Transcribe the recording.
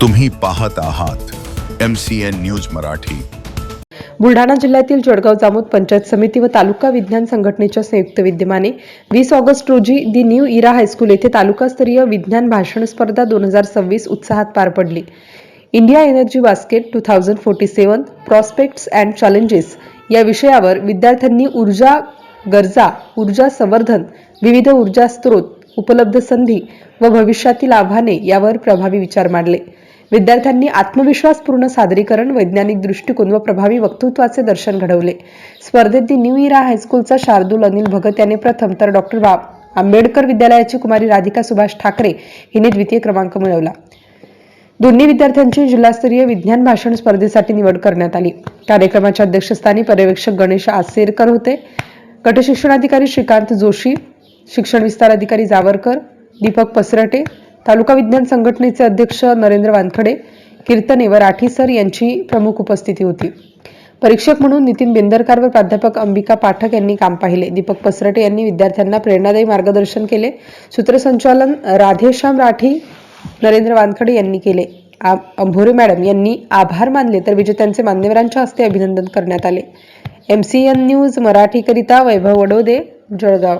तुम्ही पाहत आहात MCN न्यूज मराठी। बुलढाणा जिल्ह्यातील जळगाव जामोद पंचायत समिती व तालुका विज्ञान संघटनेच्या संयुक्त विद्यमाने 20 ऑगस्ट रोजी दी न्यू इरा हायस्कूल येथे तालुकास्तरीय विज्ञान भाषण स्पर्धा 2026 उत्साहात पार पडली। India energy basket 2047 prospects and challenges या विषयावर विद्यार्थ्यांनी ऊर्जा गरजा, ऊर्जा संवर्धन, विविध ऊर्जा स्रोत, उपलब्ध संधी व भविष्यातील आव्हाने यावर प्रभावी विचार मांडले। विद्यार्थ्यांनी आत्मविश्वासपूर्ण सादरीकरण, वैज्ञानिक दृष्टिकोन व प्रभावी वक्तृत्वाचे दर्शन घडवले। स्पर्धेत दी न्यू इरा हायस्कूलचा शार्दूल अनिल भगत याने प्रथम तर डॉक्टर आंबेडकर विद्यालयाची कुमारी राधिका सुभाष ठाकरे हिने द्वितीय क्रमांक मिळवला। दोन्ही विद्यार्थ्यांची जिल्हास्तरीय विज्ञान भाषण स्पर्धेसाठी निवड करण्यात आली। कार्यक्रमाच्या अध्यक्षस्थानी पर्यवेक्षक गणेश आसेरकर होते। गट शिक्षणाधिकारी श्रीकांत जोशी, शिक्षण विस्तार अधिकारी जावरकर, दीपक पसरटे, तालुका विज्ञान संघटनेचे अध्यक्ष नरेंद्र वानखडे, कीर्तने व राठी सर यांची प्रमुख उपस्थिती होती। परीक्षक म्हणून नितीन बेंदरकर व प्राध्यापक अंबिका पाठक यांनी काम पाहिले। दीपक पसरटे यांनी विद्यार्थ्यांना प्रेरणादायी मार्गदर्शन केले। सूत्रसंचालन राधेश्याम राठी, नरेंद्र वानखडे यांनी केले। अंभोरे मॅडम यांनी आभार मानले तर विजेत्यांचे मान्यवरांच्या हस्ते अभिनंदन करण्यात आले। MCN न्यूज मराठी करिता वैभव वडोदे, जळगाव।